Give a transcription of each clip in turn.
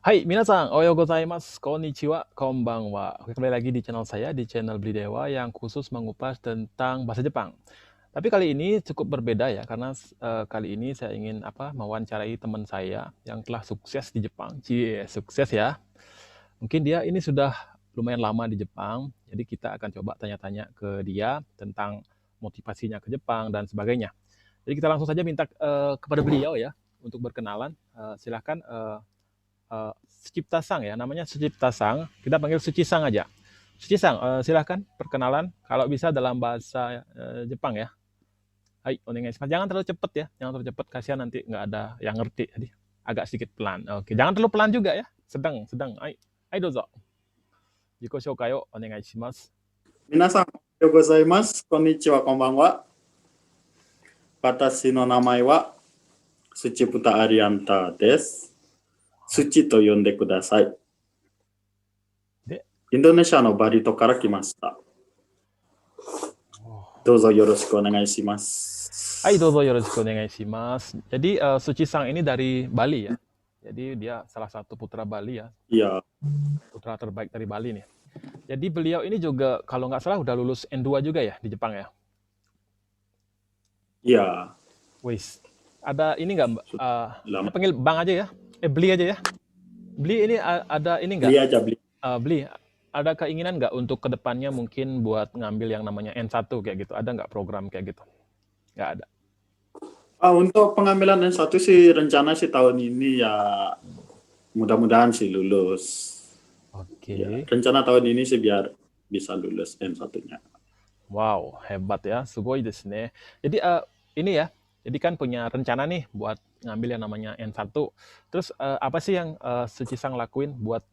Hai, minasan, ohayo gozaimasu, konnichiwa, konbanwa. Kembali lagi di channel saya, di channel Bli Dewa yang khusus mengupas tentang bahasa Jepang. Tapi kali ini cukup berbeda ya, karena kali ini saya ingin mewawancarai teman saya yang telah sukses di Jepang. Cie, sukses ya. Mungkin dia ini sudah lumayan lama di Jepang, jadi kita akan coba tanya-tanya ke dia tentang motivasinya ke Jepang dan sebagainya. Jadi kita langsung saja minta kepada beliau ya untuk berkenalan. Silahkan Sucipta Sang ya, namanya Sucipta Sang. Kita panggil Suci Sang aja. Suci Sang, silahkan perkenalan. Kalau bisa dalam bahasa Jepang ya. Hai, onegaishimasu. Jangan terlalu cepat ya, jangan terlalu cepat. Kasihan nanti nggak ada yang ngerti. Jadi agak sedikit pelan. Oke, jangan terlalu pelan juga ya. Sedang, sedang. Hai, hai dozo. Jiko shoukai o onegaishimasu. 皆さん、おはようございます。こんにちは、こんばんは。私の名前はスチプタアリアンタです。スチと呼んでください。で、インドネシアのバリ島から来ました。どうぞよろしくお願いします。hai dozo yoroshiku onegaishimasu. Jadi Suci Sang ini dari Bali ya. Jadi dia salah satu putra Bali ya, いや、putra terbaik dari Bali nih. Jadi beliau ini juga kalau nggak salah udah lulus N2 juga ya di Jepang ya. いや、 Wis, ada ini nggak Mbak? lama. Saya panggil Bang aja ya. Beli aja ya. Beli ini ada ini nggak? Beli aja, beli. Beli, ada keinginan nggak untuk kedepannya mungkin buat ngambil yang namanya N1 kayak gitu? Ada nggak program kayak gitu? Nggak ada. Untuk pengambilan S1 sih rencana sih tahun ini ya mudah-mudahan sih lulus. Oke. Ya, rencana tahun ini sih biar bisa lulus N1-nya. Wow, hebat ya. Sugoi desu ne. Jadi ini ya. Jadi kan punya rencana nih buat ngambil yang namanya N1. Terus apa sih yang Suci Sang lakuin buat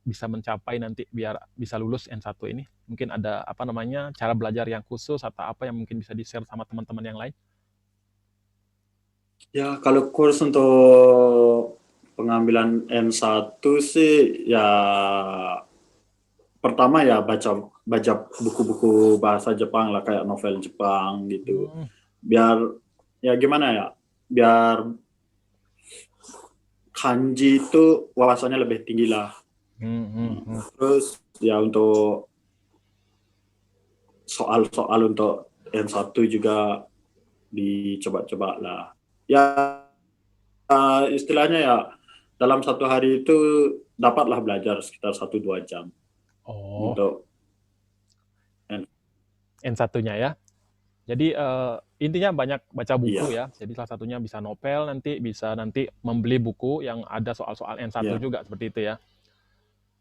bisa mencapai nanti biar bisa lulus N1 ini? Mungkin ada apa namanya cara belajar yang khusus atau apa yang mungkin bisa di-share sama teman-teman yang lain? Ya, kalau kurs untuk pengambilan N1 sih ya pertama ya baca baca buku-buku bahasa Jepang lah kayak novel Jepang gitu. Hmm, Biar ya gimana ya? Biar kanji itu wawasannya lebih tinggi lah. hmm, hmm, hmm. Terus ya untuk soal-soal untuk N1 juga dicoba-coba lah. Ya istilahnya ya dalam satu hari itu dapatlah belajar sekitar 1-2 jam Oh, untuk N1-nya ya. Jadi intinya banyak baca buku iya, ya. Jadi salah satunya bisa novel, nanti bisa nanti membeli buku yang ada soal-soal N1 iya. juga seperti itu ya.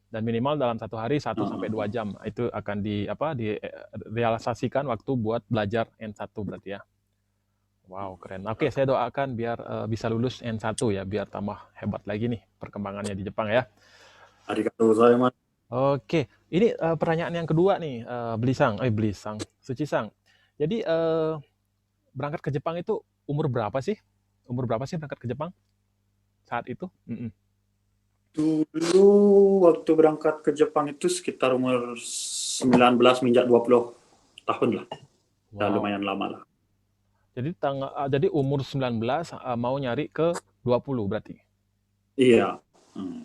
Dan minimal dalam satu hari 1 sampai 2 jam itu akan direalisasikan waktu buat belajar N1 berarti ya. Wow, keren. Oke, saya doakan biar bisa lulus N1 ya, biar tambah hebat lagi nih perkembangannya di Jepang ya. Arigatou gozaimasu. Oke, ini pertanyaan yang kedua nih, Belisang, Suci Sang. Jadi berangkat ke Jepang itu umur berapa sih? Umur berapa sih berangkat ke Jepang saat itu? Dulu waktu berangkat ke Jepang itu sekitar umur 19 menginjak 20 tahun lah. Ya, Wow. lumayan lama lah. Jadi umur 19 mau nyari ke 20 berarti. Iya.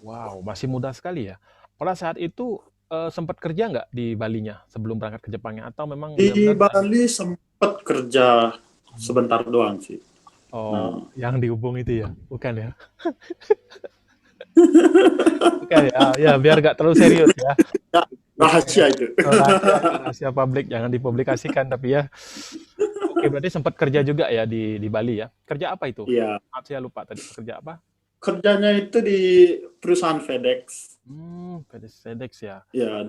Wow, masih muda sekali ya. Pada saat itu sempat kerja nggak di Balinya sebelum berangkat ke Jepangnya atau memang Di benar-benar Bali sempat kerja sebentar doang sih. oh, Nah, yang dihubung itu ya? Bukan ya? Bukan ya? Ya, biar nggak terlalu serius ya. ya, rahasia itu. Rahasia publik, jangan dipublikasikan tapi ya. Oke, berarti sempat kerja juga ya di Bali ya. Kerja apa itu? Iya. Maaf, saya lupa tadi kerja apa? Kerjanya itu di perusahaan FedEx. FedEx ya. Ya,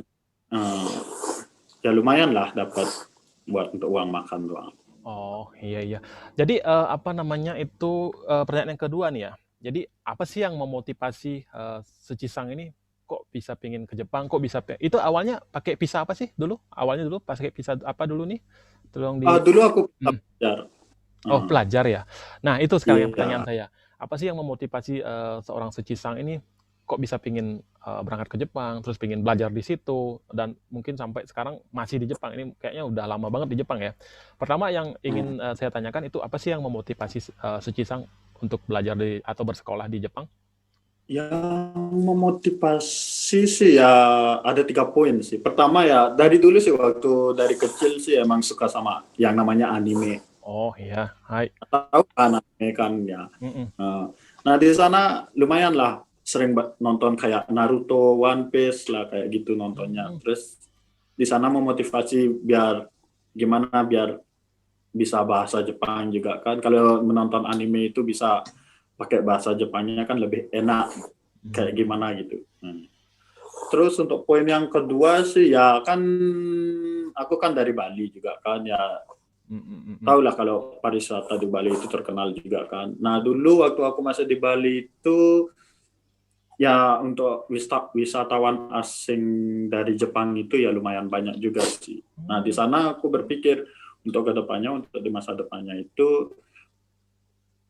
ya lumayan lah dapat buat untuk uang makan doang. Oh, iya iya. Jadi apa namanya itu pertanyaan yang kedua nih ya. Jadi apa sih yang memotivasi Suci Sang ini kok bisa pingin ke Jepang? Kok bisa itu awalnya pakai visa apa sih dulu? Awalnya dulu pakai visa apa dulu nih? Tolong di Dulu aku Hmm. belajar. Oh, pelajar ya. Nah, itu sekarang yang pertanyaan Iya. saya. Apa sih yang memotivasi seorang Suci Sang ini kok bisa pingin berangkat ke Jepang, terus pingin belajar di situ, dan mungkin sampai sekarang masih di Jepang. Ini kayaknya udah lama banget di Jepang ya. Pertama yang ingin saya tanyakan itu apa sih yang memotivasi Suci Sang untuk belajar atau bersekolah di Jepang? Yang memotivasi sih ya ada 3 poin sih. Pertama ya dari dulu sih waktu dari kecil sih emang suka sama yang namanya anime. Oh iya, hai. Tahu kan anime kan ya. Mm-mm. Nah di sana lumayan lah sering nonton kayak Naruto, One Piece lah kayak gitu nontonnya. Mm. Terus di sana memotivasi biar gimana biar bisa bahasa Jepang juga kan. Kalau menonton anime itu bisa pakai bahasa Jepangnya kan lebih enak kayak gimana gitu. Terus untuk poin yang kedua sih ya kan aku kan dari Bali juga kan ya tahu lah kalau pariwisata di Bali itu terkenal juga kan. Nah dulu waktu aku masih di Bali itu ya untuk wisatawan asing dari Jepang itu ya lumayan banyak juga sih. Nah di sana aku berpikir untuk kedepannya untuk di masa depannya itu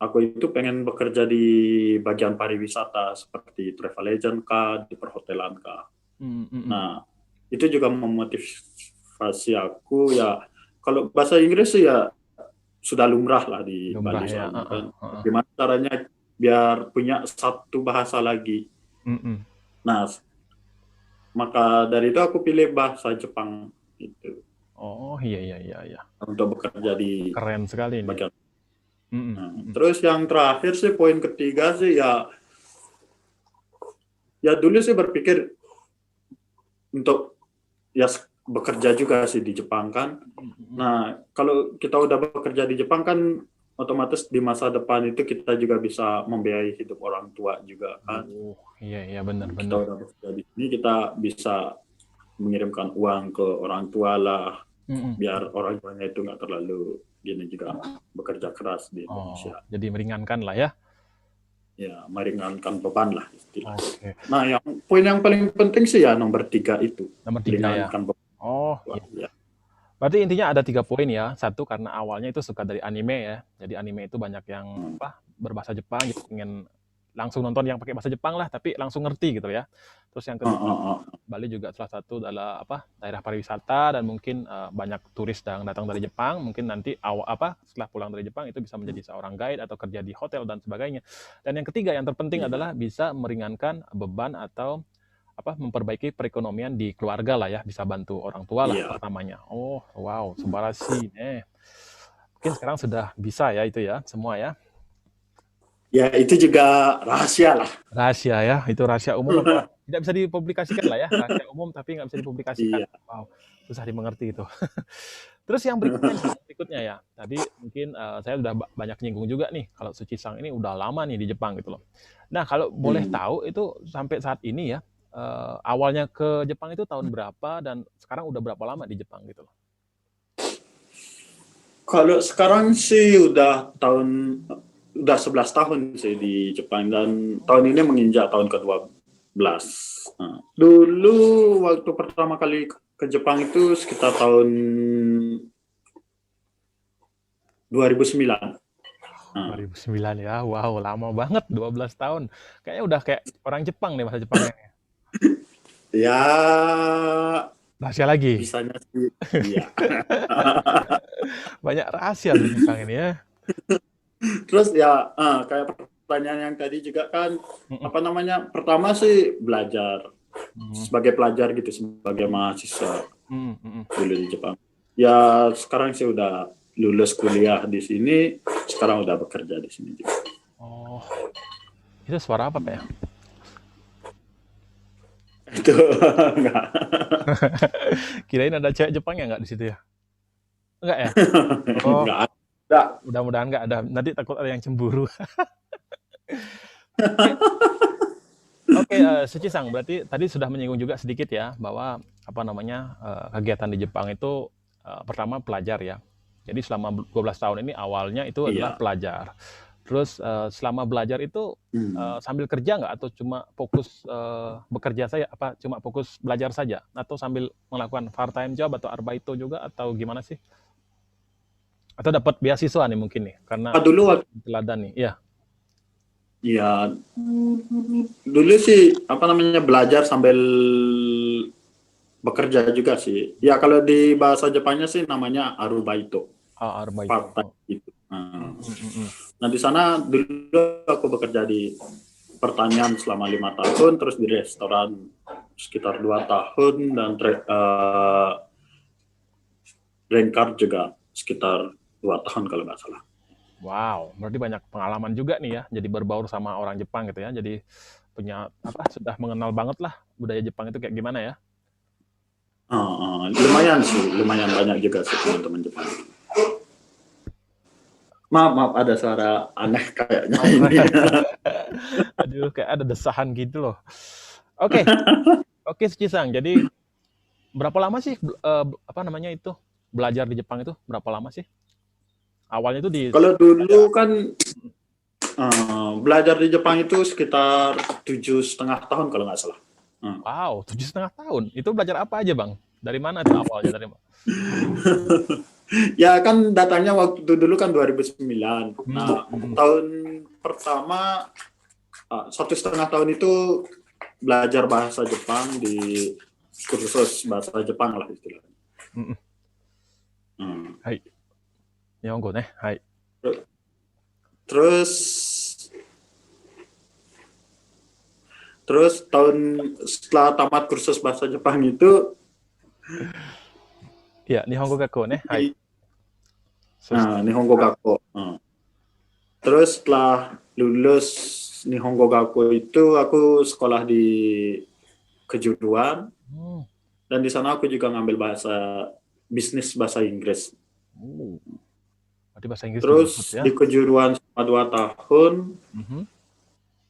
aku itu pengen bekerja di bagian pariwisata seperti travel agent kah, di perhotelan kah. Nah, itu juga memotivasi aku ya kalau bahasa Inggris sih ya sudah lumrah lah di Lumrah Bali ya. soalnya kan. Gimana caranya biar punya satu bahasa lagi. Nah, maka dari itu aku pilih bahasa Jepang itu Oh iya iya iya iya. untuk bekerja di Keren sekali ini. bagian. Terus yang terakhir sih poin ketiga sih ya dulu sih berpikir untuk ya bekerja juga sih di Jepang kan. Nah, kalau kita udah bekerja di Jepang kan otomatis di masa depan itu kita juga bisa membiayai hidup orang tua juga kan. Iya iya Kita benar-benar. udah bekerja di sini kita bisa mengirimkan uang ke orang tua lah biar orang tuanya itu nggak terlalu gini juga bekerja keras di Indonesia. Jadi meringankan lah ya. Ya, meringankan beban lah istilahnya. Oke. Nah, poin yang paling penting sih ya nomor 3 itu. Nomor 3 ya. Meringankan beban. Oh iya. Ya. Berarti intinya ada 3 poin ya. Satu karena awalnya itu suka dari anime ya. Jadi anime itu banyak yang berbahasa Jepang, gitu, ingin langsung nonton yang pakai bahasa Jepang lah, tapi langsung ngerti gitu ya. Terus yang kedua, Bali juga salah satu adalah daerah pariwisata dan mungkin banyak turis yang datang dari Jepang. Mungkin nanti setelah pulang dari Jepang itu bisa menjadi seorang guide atau kerja di hotel dan sebagainya. Dan yang ketiga yang terpenting adalah bisa meringankan beban atau memperbaiki perekonomian di keluarga lah ya, bisa bantu orang tua lah pertamanya. Oh wow, subarashi. Mungkin sekarang sudah bisa ya itu ya semua ya. Ya itu juga rahasia lah. Rahasia ya, itu rahasia umum apa? Tidak bisa dipublikasikan lah ya, rahasia umum tapi nggak bisa dipublikasikan. Wow, susah dimengerti itu. Terus yang berikutnya ya, tadi mungkin saya udah banyak nyinggung juga nih, kalau Suchi-san ini udah lama nih di Jepang gitu loh. Nah kalau boleh tahu itu sampai saat ini ya, awalnya ke Jepang itu tahun berapa dan sekarang udah berapa lama di Jepang gitu loh? Kalau sekarang sih udah 11 tahun sih di Jepang dan tahun ini menginjak tahun ke-12. Dulu waktu pertama kali ke Jepang itu sekitar tahun 2009. 2009 ya, wow lama banget 12 tahun. Kayaknya udah kayak orang Jepang nih bahasa Jepangnya. Ya rahasia lagi. Bisanya sih, iya. Banyak rahasia di Jepang ini ya. Terus ya kayak pertanyaan yang tadi juga kan pertama sih belajar sebagai pelajar gitu, sebagai mahasiswa dulu di Jepang. Ya sekarang sih udah lulus kuliah di sini, sekarang udah bekerja di sini juga. Oh, itu suara apa Pak ya? Itu enggak. Kirain ada cewek Jepangnya nggak di situ ya? Enggak ya? Oh, enggak ada. Mudah-mudahan nggak ada. Nanti takut ada yang cemburu. Oke, Suchi-san, berarti tadi sudah menyinggung juga sedikit ya bahwa kegiatan di Jepang itu pertama pelajar ya. Jadi selama 12 tahun ini awalnya itu adalah pelajar. Terus selama belajar itu sambil kerja nggak atau cuma fokus bekerja saja? Cuma fokus belajar saja? Atau sambil melakukan part-time job atau arbaito juga atau gimana sih? Atau dapat beasiswa nih mungkin nih karena dulu teladan nih, ya. Ya, dulu sih belajar sambil bekerja juga sih. Ya kalau di bahasa Jepangnya sih namanya arubaito. Arubaito. Part-time gitu. Nah di sana dulu aku bekerja di pertanian selama 5 tahun, terus di restoran sekitar 2 tahun, dan green card juga sekitar 2 tahun kalau nggak salah. Wow, berarti banyak pengalaman juga nih ya, jadi berbaur sama orang Jepang gitu ya. Jadi punya sudah mengenal banget lah budaya Jepang itu kayak gimana ya. Lumayan sih, lumayan banyak juga sih teman-teman Jepang. Maaf, ada suara aneh kayaknya ini. Aduh, kayak ada desahan gitu loh. Oke, oke Suci-san. Jadi berapa lama sih belajar di Jepang itu? Berapa lama sih? Awalnya itu di Kalau dulu kan belajar di Jepang itu sekitar 7,5 tahun kalau nggak salah. Wow, 7,5 tahun. Itu belajar apa aja, Bang? Dari mana itu awalnya? Ya kan datangnya waktu dulu kan 2009. Nah, tahun pertama 1,5 tahun itu belajar bahasa Jepang di kursus bahasa Jepang lah istilahnya. Hai. Nihongo ne. Hai. Terus setelah tamat kursus bahasa Jepang itu ya, Nihongo Gakko ne. Hai. Nihongo Gakko. Terus setelah lulus Nihongo Gakko itu aku sekolah di kejuruan. Dan di sana aku juga ngambil bisnis bahasa Inggris. Berarti bahasa Inggris. Terus ya? Di kejuruan selama 2 tahun.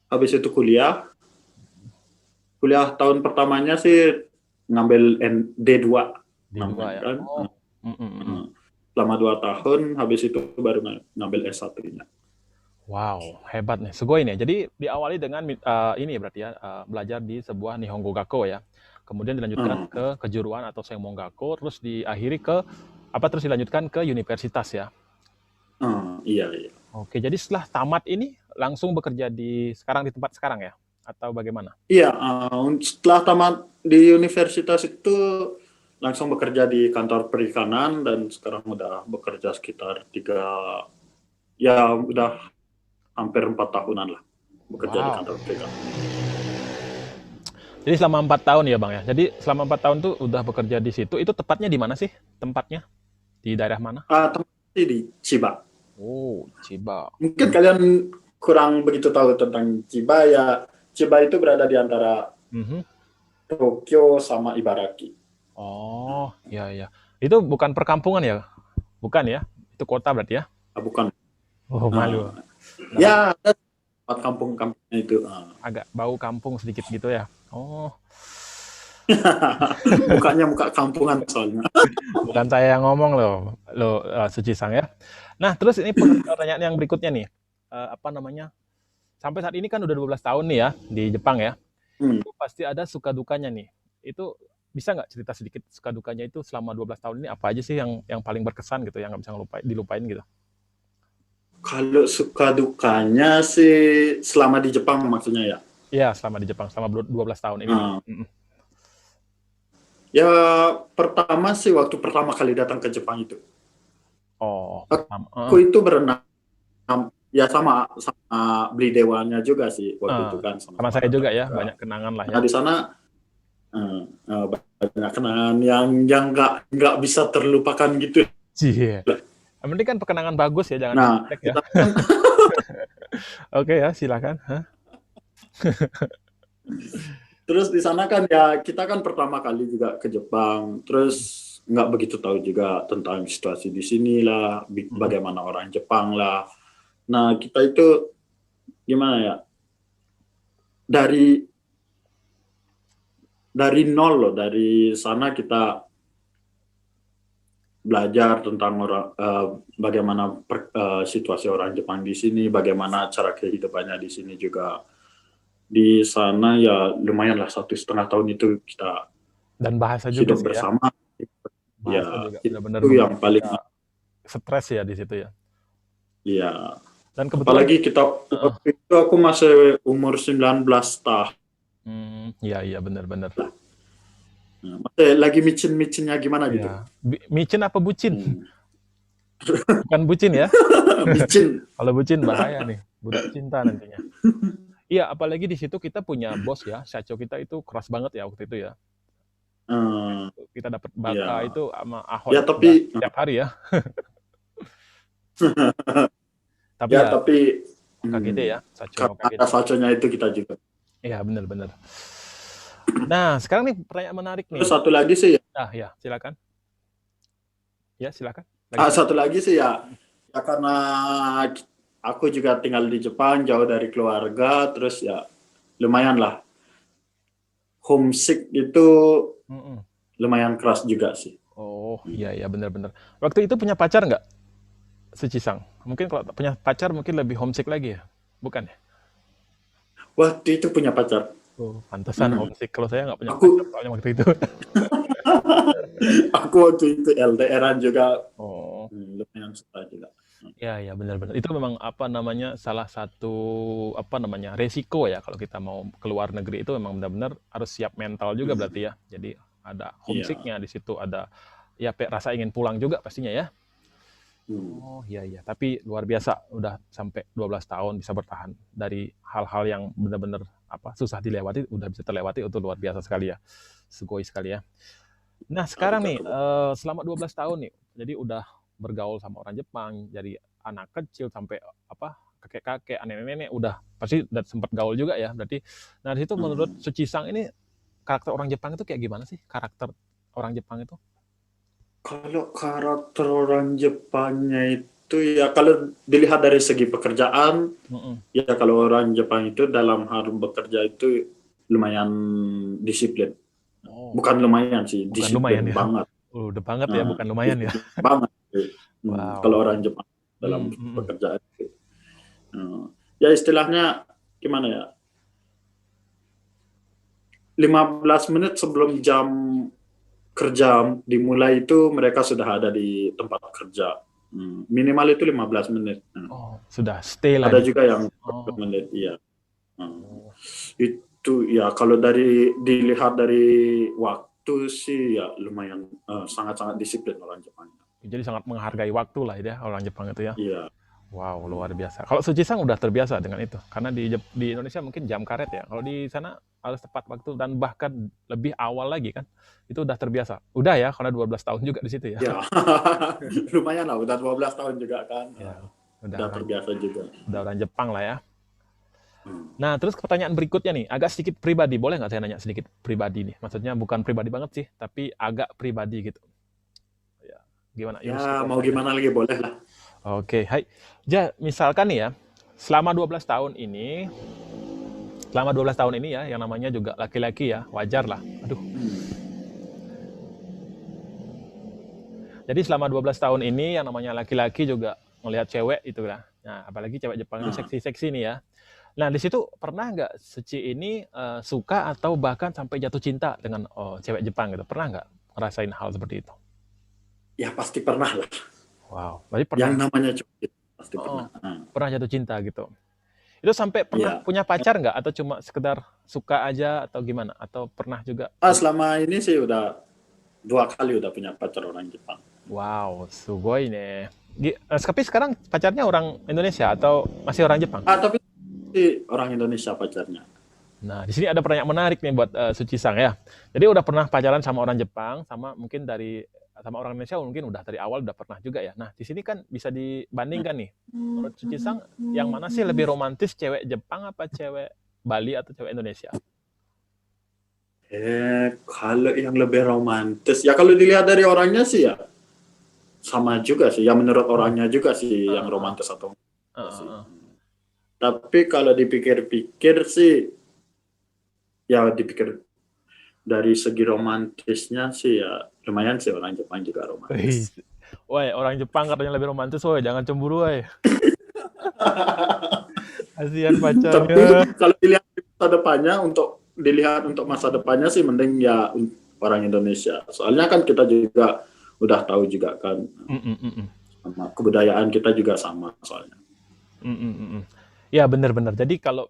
Habis itu kuliah. Kuliah tahun pertamanya sih ngambil D2. D2 ya. Kan? Selama 2 tahun, habis itu baru ngambil S1-nya. Wow, hebat nih. Sugoi nih. Jadi diawali dengan ini berarti ya, belajar di sebuah Nihongo Gakko ya. Kemudian dilanjutkan ke kejuruan atau Seimongakko, terus dilanjutkan ke universitas ya. Iya. Oke, jadi setelah tamat ini langsung bekerja di tempat sekarang ya? Atau bagaimana? Iya, setelah tamat di universitas itu langsung bekerja di kantor perikanan, dan sekarang udah bekerja sekitar udah hampir 4 tahunan lah bekerja di kantor perikanan. Jadi selama 4 tahun ya Bang ya? Jadi selama 4 tahun tuh udah bekerja di situ, itu tepatnya di mana sih tempatnya? Di daerah mana? Tempatnya di Chiba. Oh, Chiba. Mungkin kalian kurang begitu tahu tentang Chiba ya. Chiba itu berada di antara Tokyo sama Ibaraki. Oh, iya. Itu bukan perkampungan ya? Bukan ya? Itu kota berarti ya? Bukan. Oh, malu. Ya, ada kampung-kampungnya itu. Agak bau kampung sedikit gitu ya? Oh. Mukanya muka kampungan soalnya. Bukan saya yang ngomong loh Suci-san ya. Nah, terus ini pertanyaan yang berikutnya nih. Sampai saat ini kan udah 12 tahun nih ya di Jepang ya. Itu pasti ada suka dukanya nih. Itu bisa nggak cerita sedikit suka dukanya itu selama 12 tahun ini apa aja sih yang paling berkesan gitu, yang nggak bisa dilupain gitu? Kalau suka dukanya sih selama di Jepang maksudnya ya? Iya, selama di Jepang, selama 12 tahun ini. Ya, pertama sih waktu pertama kali datang ke Jepang itu. Aku itu berenang. Ya sama beli dewanya juga sih waktu itu kan. Sama saya juga ya, banyak kenangan lah ya. Nah, di sana banyak kenangan yang nggak bisa terlupakan gitu. Iya. Yang penting kan kenangan bagus ya, jangan jelek ya. Oke ya, silakan. Terus di sana kan ya kita kan pertama kali juga ke Jepang, terus nggak begitu tahu juga tentang situasi di sini lah, bagaimana orang Jepang lah. Nah, kita itu gimana ya? Dari nol loh, dari sana kita belajar tentang bagaimana situasi orang Jepang di sini, bagaimana cara kehidupannya di sini juga. Di sana ya lumayan lah 1,5 tahun itu kita dan bahasa juga hidup bersama. Ya, itu yang paling stres ya di situ ya. Iya. Dan kebetulan apalagi waktu itu aku masih umur 19 tahun. Iya benar. Masih lagi micin-micinnya gimana gitu. Micin apa bucin? Bukan bucin ya? Micin. Kalau bucin bahaya nih, budak cinta nantinya. Iya, apalagi di situ kita punya bos ya, Shacho kita itu keras banget ya waktu itu ya. Eh, Kita dapat baka ya, itu sama Ahok ya itu udah tapi tiap hari ya. Tapi ya ya tapi Okagede ya, Shacho no karena ada Okagede. saconya itu kita juga. Iya, benar-benar. Nah, sekarang nih pertanyaan menarik Terus nih. satu lagi sih ya, Ah, ya, silakan. Ya, silakan. Lagi apa? satu lagi sih ya, ya karena aku juga tinggal di Jepang jauh dari keluarga, terus ya lumayan lah homesick itu Mm-mm. lumayan keras juga sih. Oh, iya iya benar-benar. Waktu itu punya pacar nggak, Suci-sang? Mungkin kalau punya pacar mungkin lebih homesick lagi ya? Bukan ya? Waktu itu punya pacar. Oh, pantesan Hmm. homesick. Kalau saya nggak punya pacar Aku soalnya waktu itu. aku waktu itu LDRan juga Oh, lumayan suka juga. iya iya benar-benar. Itu memang apa namanya salah satu apa namanya resiko ya kalau kita mau keluar negeri itu memang benar-benar harus siap mental juga Hmm. berarti ya. Jadi ada Iya. homesicknya di situ, ada ya rasa ingin pulang juga pastinya ya. Hmm. Oh iya iya, tapi luar biasa udah sampai 12 tahun bisa bertahan dari hal-hal yang benar-benar apa susah dilewati udah bisa terlewati itu luar biasa sekali ya. Sugoi sekali ya. Nah, sekarang nih Arigatou. selama 12 tahun nih. Jadi udah bergaul sama orang Jepang, dari anak kecil sampai apa kakek-kakek, nenek-nenek udah pasti udah sempat gaul juga ya berarti. Nah, di situ menurut Hmm. Suci-sang ini karakter orang Jepang itu kayak gimana sih? Karakter orang Jepang itu? Kalau karakter orang Jepangnya itu ya kalau dilihat dari segi pekerjaan, Mm-mm. ya kalau orang Jepang itu dalam hal bekerja itu lumayan disiplin. Oh, Bukan lumayan sih, bukan lumayan disiplin ya. banget. Udah banget ya, Nah, bukan lumayan ya. disiplin banget. Kalau Wow. orang Jepang dalam Mm, mm, mm. pekerjaan itu. Ya istilahnya gimana ya? 15 menit sebelum jam kerja dimulai itu mereka sudah ada di tempat kerja. Minimal itu 15 menit. Oh, sudah stay lah Ada di juga situ. yang 40 Oh. menit, iya. Hmm. Oh. Itu ya kalau dari dilihat dari waktu sih ya lumayan sangat-sangat disiplin orang Jepang. Jadi sangat menghargai waktu lah ya orang Jepang itu ya. Iya. Wow, luar biasa. Kalau Suci-sang udah terbiasa dengan itu. Karena di Indonesia mungkin jam karet ya. Kalau di sana harus tepat waktu dan bahkan lebih awal lagi kan. Itu udah terbiasa. Udah ya, karena 12 tahun juga di situ ya. Ya. Lumayan lah udah 12 tahun juga kan. Ya, udah Udah orang terbiasa juga. udah orang Jepang lah ya. Hmm. Nah, terus pertanyaan berikutnya nih, agak sedikit pribadi. Boleh nggak saya nanya sedikit pribadi nih? Maksudnya bukan pribadi banget sih, tapi agak pribadi gitu. Ya, gimana? Yoroshi Ya mau kudasai. gimana lagi boleh lah. Oke, hai. Misalkan nih ya, selama 12 tahun ini, ya, yang namanya juga laki-laki ya, wajar lah. Aduh. Jadi selama 12 tahun ini, yang namanya laki-laki juga ngelihat cewek itu lah. Nah, apalagi cewek Jepang itu Nah, seksi-seksi nih ya. Nah, di situ pernah nggak Suci ini suka atau bahkan sampai jatuh cinta dengan cewek Jepang gitu? Pernah nggak ngerasain hal seperti itu? ya pasti pernah lah. Wow, berarti Yang pernah, namanya cowok pasti oh, pernah. Nah, pernah jatuh cinta gitu. Itu sampai pernah ya. punya pacar nggak? Atau cuma sekedar suka aja atau gimana? Atau pernah juga? Selama ini sih udah 2 kali udah punya pacar orang Jepang. Wow, sugoi nih. Tapi sekarang pacarnya orang Indonesia atau masih orang Jepang? Tapi sih orang Indonesia pacarnya. Nah, di sini ada pertanyaan menarik nih buat Suci-sang ya. Jadi udah pernah pacaran sama orang Jepang, sama mungkin sama orang Indonesia mungkin udah dari awal udah pernah juga ya. Nah, di sini kan bisa dibandingkan nih. Menurut Suci-sang, yang mana sih lebih romantis, cewek Jepang apa cewek Bali atau cewek Indonesia? Kalau yang lebih romantis, ya kalau dilihat dari orangnya sih ya sama juga sih. Ya menurut orangnya juga sih yang romantis atau enggak sih. Tapi kalau dipikir-pikir sih, ya dipikir dari segi romantisnya sih ya lumayan sih orang Jepang juga Wih, romantis. woi, orang Jepang katanya lebih romantis, woi, jangan cemburu, woi. Kasihan Tapi pacarnya. kalau dilihat masa depannya dilihat untuk masa depannya sih mending ya orang Indonesia. Soalnya kan kita juga udah tahu juga kan sama kebudayaan kita juga sama soalnya. Ya benar-benar. Jadi kalau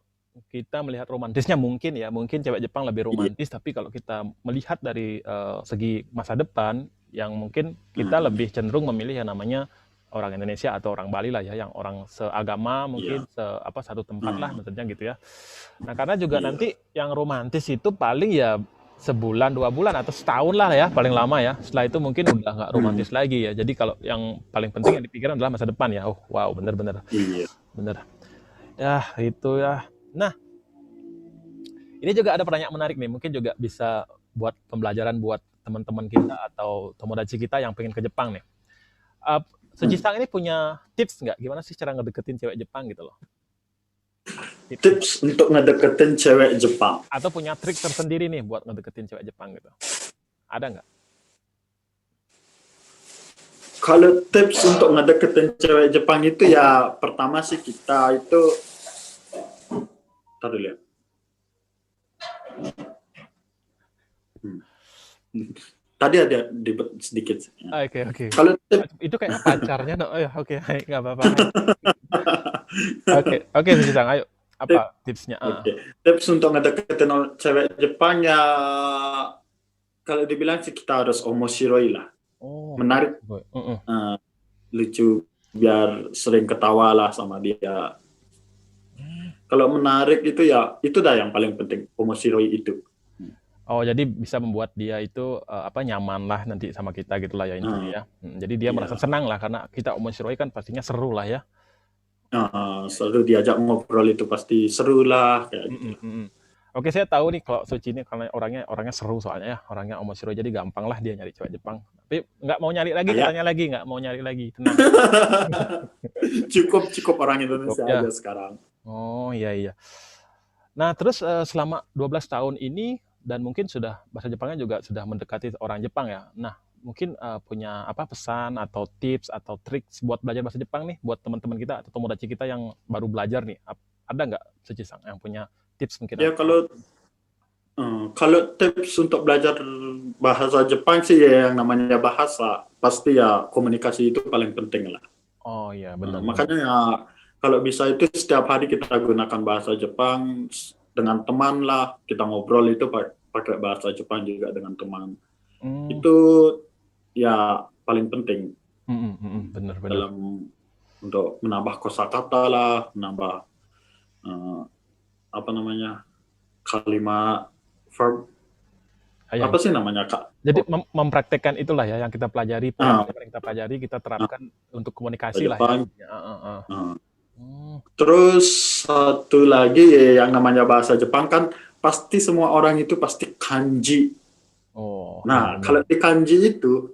kita melihat romantisnya mungkin ya, mungkin cewek Jepang lebih Iya. romantis, tapi kalau kita melihat dari segi masa depan, yang mungkin kita lebih cenderung memilih yang namanya orang Indonesia atau orang Bali lah ya, yang orang seagama mungkin Iya. satu tempat lah Hmm, maksudnya gitu ya. Nah, karena juga iya. nanti yang romantis itu paling ya sebulan, 2 bulan atau setahun lah ya paling lama ya. Setelah itu mungkin udah nggak Hmm, romantis lagi ya. Jadi kalau yang paling penting yang dipikirkan adalah masa depan ya. Oh, wow, bener-bener, iya. bener. Ya, itu ya. Nah, ini juga ada pertanyaan menarik nih. Mungkin juga bisa buat pembelajaran buat teman-teman kita atau tomodachi kita yang pengen ke Jepang nih. Uh, Hmm. Suci-san ini punya tips nggak? Gimana sih cara ngedeketin cewek Jepang gitu loh? Tips Tips untuk ngedeketin cewek Jepang. atau punya trik tersendiri nih buat ngedeketin cewek Jepang gitu? Ada nggak? Kalau tips untuk ngedeketin cewek Jepang itu ya pertama sih kita itu taruh lihat. Hmm. Tadi ada sedikit. Oke, oke. Kalau tips Itu kayaknya pacarnya, no? Oh ya, oke, hai, nggak apa-apa. Hai. Oke, oke, Suci-san, ayo. tips, Apa tipsnya? oke. Tips untuk ngedeketin cewek Jepang ya kalau dibilang sih kita harus omoshiroi lah. Oh, Menarik, lucu, biar sering ketawa lah sama dia. Kalau menarik itu ya itu dah yang paling penting, omoshiroi itu. Oh, jadi bisa membuat dia itu nyaman lah nanti sama kita gitu lah ya intinya ya. Jadi dia merasa Iya. senang lah karena kita omoshiroi kan pastinya seru lah ya. Selalu diajak ngobrol itu pasti seru lah kayak gitu. Oke, saya tahu nih kalau Suci ini karena orangnya seru soalnya ya, orangnya omoshiroi jadi gampang lah dia nyari cewek Jepang. Tapi nggak mau nyari lagi Kayak katanya lagi, nggak mau nyari lagi, tenang. cukup orang Cukup Indonesia ya. aja sekarang. Oh, iya, iya. Nah, terus selama 12 tahun ini dan mungkin sudah bahasa Jepangnya juga sudah mendekati orang Jepang ya. Nah, mungkin punya apa pesan atau tips atau trik buat belajar bahasa Jepang nih buat teman-teman kita atau tomodachi kita yang baru belajar nih. Ada nggak Suci-san yang punya tips mungkin Ya atau kalau tips untuk belajar bahasa Jepang sih ya yang namanya bahasa pasti ya komunikasi itu paling penting lah. Oh iya, benar benar. Makanya ya kalau bisa itu setiap hari kita gunakan bahasa Jepang dengan teman lah, kita ngobrol itu pakai bahasa Jepang juga dengan teman. Hmm, Itu ya paling penting benar benar. dalam untuk menambah kosakata lah, menambah eh, apa namanya kalimat verb Ya, apa sih namanya kak? jadi mempraktekkan itulah ya yang kita pelajari, Ah, pelajaran yang kita pelajari kita ah, terapkan untuk komunikasi lah ya. Jepang. Ya, Ah. Hmm. Terus satu lagi ya, yang namanya bahasa Jepang kan pasti semua orang itu pasti kanji. Oh ya Nah, benar. kalau di kanji itu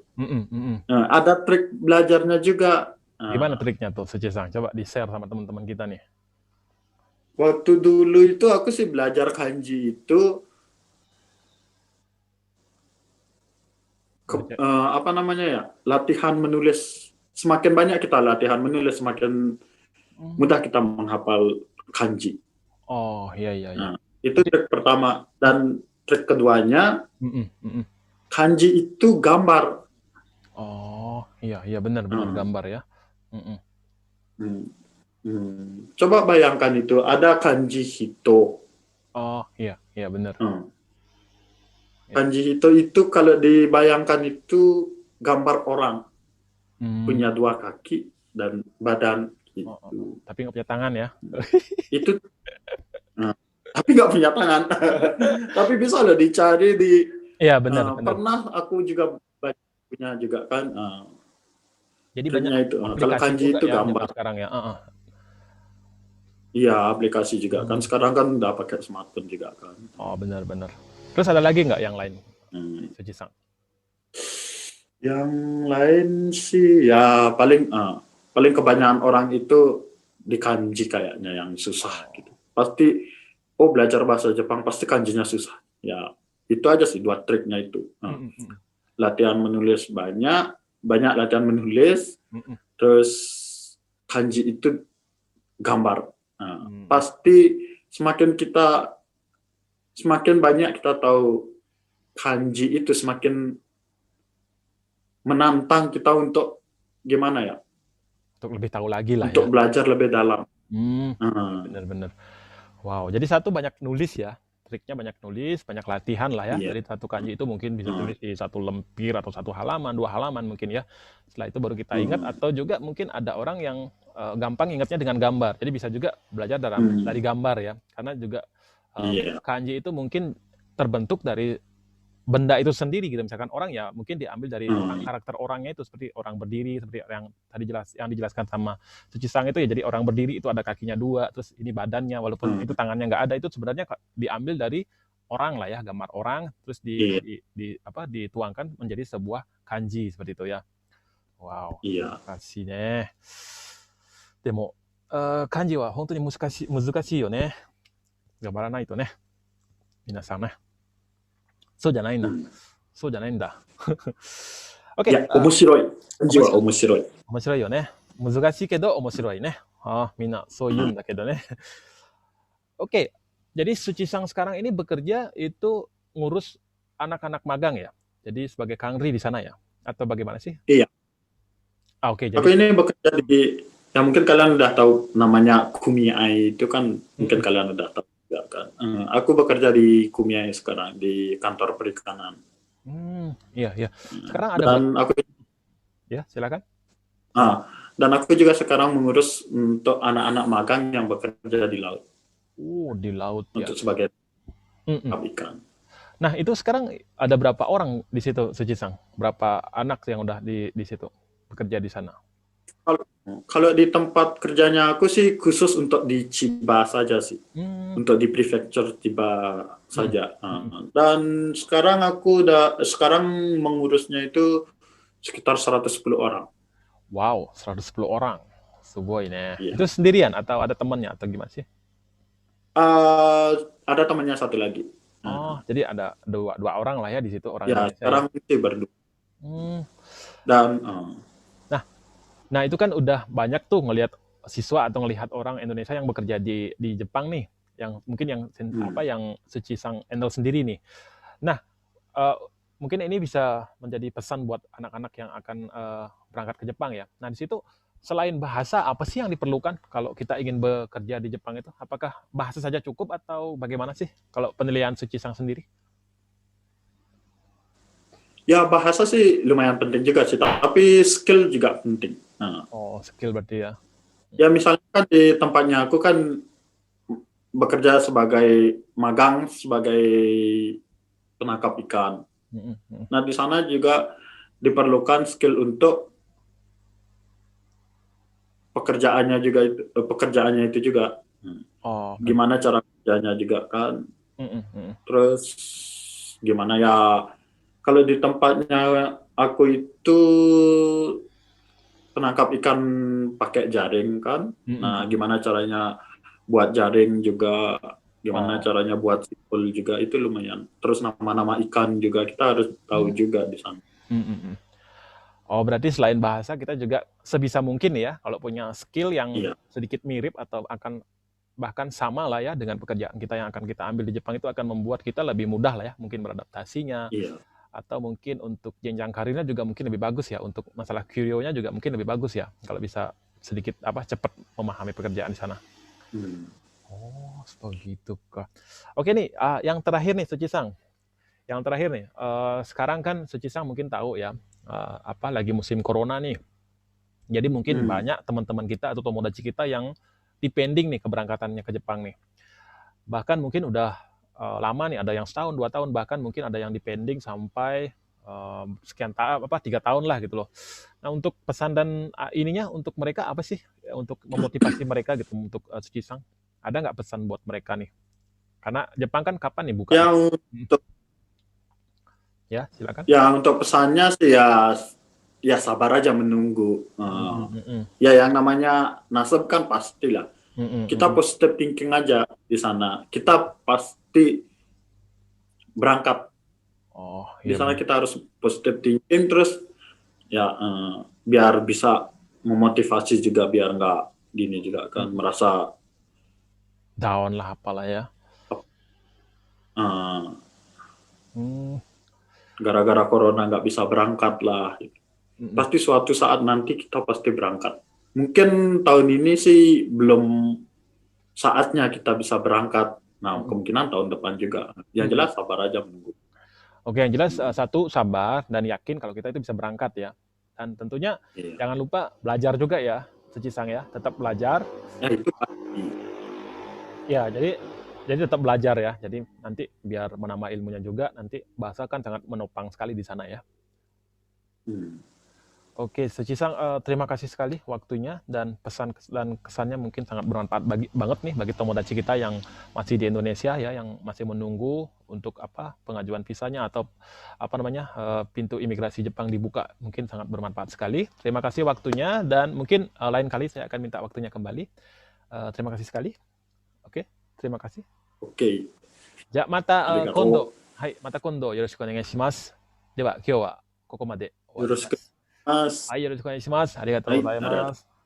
ada trik belajarnya juga. Gimana Nah, triknya tuh Suci-san? Coba di-share sama teman-teman kita nih. waktu dulu itu aku sih belajar kanji itu Baca. apa namanya ya? Latihan menulis. Semakin banyak kita latihan menulis, semakin Hmm. mudah kita menghafal kanji. Oh, iya iya iya. Nah, itu Jadi trik pertama. Dan trik keduanya, mhm mhm. kanji itu gambar. Oh, iya iya benar benar Nah, gambar ya. Mhm. hmm, Coba bayangkan itu ada kanji hito. Oh, iya iya benar. Hmm. Ya. Kanji hito itu kalau dibayangkan itu gambar orang Hmm. punya dua kaki dan badan Oh, oh, itu. oh. Tapi nggak punya tangan ya. Itu nah, tapi nggak punya tangan. Tapi bisa loh dicari di Iya benar benar. pernah aku juga punya juga kan Jadi banyak triknya itu. Kalau aplikasi kanji juga itu ya zaman gambar. sekarang ya. Iya, aplikasi juga kan. Hmm. Sekarang kan udah pakai smartphone juga kan. Oh, benar benar. Terus ada lagi nggak yang lain, Hmm. Suci-san? Yang lain sih ya paling kebanyakan orang itu di kanji kayaknya yang susah Oh. gitu. Pasti belajar bahasa Jepang pasti kanjinya susah. Ya itu aja sih dua triknya itu. Latihan menulis banyak latihan menulis, terus kanji itu gambar. Pasti semakin banyak kita tahu kanji itu semakin menantang kita untuk gimana ya? Untuk lebih tahu lagi lah Untuk ya. belajar lebih dalam. Benar benar. Wow, jadi satu banyak nulis ya. triknya, banyak nulis, banyak latihan lah ya. Iya. Jadi satu kanji itu mungkin bisa Hmm. tulis di satu lembar atau satu halaman, 2 halaman mungkin ya. Setelah itu baru kita ingat, Hmm. atau juga mungkin ada orang yang gampang ingatnya dengan gambar. Jadi bisa juga belajar dari gambar ya. Karena juga Iya. kanji itu mungkin terbentuk dari benda itu sendiri gitu. Misalkan orang ya mungkin diambil dari orang, karakter orangnya itu, seperti orang berdiri, seperti yang tadi yang dijelaskan sama Suci-san itu ya. Jadi orang berdiri itu ada kakinya 2, terus ini badannya, walaupun itu tangannya nggak ada, itu sebenarnya diambil dari orang lah ya, gambar orang, terus Iya. dituangkan menjadi sebuah kanji seperti itu ya. Wow, Iya. kasih nih. でも、漢字は本当に難しいよね。頑張らないとね。皆さんね。そうじゃないんだ。そうじゃないんだ。OK。いや、面白い。漢字は面白い。面白いよね。難しいけど面白いね。みんなそう言うんだけどね。Oke, jadi Suci-san sekarang ini bekerja itu ngurus anak-anak magang ya? Jadi sebagai kangri di sana ya? Atau bagaimana sih? Iya. Oke, Aku jadi ini bekerja di, ya mungkin kalian udah tahu namanya Kumiai itu kan, mungkin kalian udah tahu juga kan. Aku bekerja di Kumiai sekarang, di kantor perikanan. Iya, iya. Sekarang ada Dan aku ya, silakan. dan aku juga sekarang mengurus untuk anak-anak magang yang bekerja di laut. Di laut ya. Untuk sebagai ikan. Nah, itu sekarang ada berapa orang di situ, Suci-san? Berapa anak yang udah di situ bekerja di sana? Kalau di tempat kerjanya aku sih khusus untuk di Chiba saja sih. Untuk di prefecture Chiba saja. Dan sekarang sekarang mengurusnya itu sekitar 110 orang. Wow, 110 orang. Sugoi nih. Iya. Itu sendirian atau ada temannya atau gimana sih? Ada temannya satu lagi. Jadi ada dua orang lah ya di situ, orang ya, Indonesia. Sekarang itu berdua. Dan nah itu kan udah banyak tuh ngelihat siswa atau ngelihat orang Indonesia yang bekerja di Jepang nih, yang mungkin yang Suci-san handle sendiri nih. Nah, mungkin ini bisa menjadi pesan buat anak-anak yang akan berangkat ke Jepang ya. Nah, di situ selain bahasa, apa sih yang diperlukan kalau kita ingin bekerja di Jepang itu? Apakah bahasa saja cukup atau bagaimana sih kalau penilaian Suci-san sendiri? Ya, bahasa sih lumayan penting juga sih, tapi skill juga penting. Skill berarti ya. Ya, misalnya kan di tempatnya aku kan bekerja sebagai magang, sebagai penangkap ikan. Nah, di sana juga diperlukan skill untuk pekerjaannya itu juga. Gimana cara kerjanya juga kan. Terus gimana ya, kalau di tempatnya aku itu penangkap ikan pakai jaring kan. Nah, gimana caranya buat jaring juga, gimana caranya buat sipul juga, itu lumayan. Terus nama-nama ikan juga kita harus tahu juga di sana. Berarti selain bahasa kita juga sebisa mungkin ya, kalau punya skill yang sedikit mirip atau akan bahkan sama lah ya dengan pekerjaan kita yang akan kita ambil di Jepang, itu akan membuat kita lebih mudah lah ya, mungkin beradaptasinya. Atau mungkin untuk jenjang karirnya juga mungkin lebih bagus ya, untuk masalah curio-nya juga mungkin lebih bagus ya, kalau bisa sedikit cepat memahami pekerjaan di sana. Begitu kah. Oke nih, yang terakhir nih Suci-san. Yang terakhir nih, sekarang kan Suci-san mungkin tahu ya, lagi musim corona nih. Jadi mungkin banyak teman-teman kita atau tomodachi kita yang depending nih keberangkatannya ke Jepang nih. Bahkan mungkin udah lama nih, ada yang setahun, 2 tahun, bahkan mungkin ada yang depending sampai sekian 3 tahun lah gitu loh. Nah, untuk pesan dan ininya untuk mereka apa sih? Untuk memotivasi mereka gitu, untuk Suci-san. Ada nggak pesan buat mereka nih? Karena Jepang kan kapan nih buka? Ya, silakan. Ya, untuk pesannya sih ya sabar aja menunggu. Ya, yang namanya nasib kan pastilah. Kita positive thinking aja di sana. Kita pasti berangkat. Di sana kita harus positive thinking, terus ya biar bisa memotivasi juga, biar nggak gini juga kan, merasa down lah apalah ya. Gara-gara corona nggak bisa berangkat lah. Pasti suatu saat nanti kita pasti berangkat. Mungkin tahun ini sih belum saatnya kita bisa berangkat Nah, kemungkinan tahun depan juga. Yang jelas sabar aja menunggu. Oke, yang jelas satu sabar dan yakin kalau kita itu bisa berangkat ya. Dan tentunya Iya. jangan lupa belajar juga ya, Suci-san ya. Tetap belajar. Ya itu pasti. Ya, jadi tetap belajar ya. Jadi nanti biar menambah ilmunya juga, nanti bahasa kan sangat menopang sekali di sana ya. Hmm. Oke, Suci-san, terima kasih sekali waktunya dan pesan dan kesannya mungkin sangat bermanfaat banget nih bagi tomodachi kita yang masih di Indonesia ya, yang masih menunggu untuk pengajuan visanya atau pintu imigrasi Jepang dibuka. Mungkin sangat bermanfaat sekali. Terima kasih waktunya dan mungkin lain kali saya akan minta waktunya kembali. Terima kasih sekali. Oke, terima kasih. Oke. じゃあまたありがとう。今度、はい、また今度よろしくお願いします。では今日はここまで終わります。よろしくお願いします。はい、よろしくお願いします。ありがとうございはい、ありがとう。ます。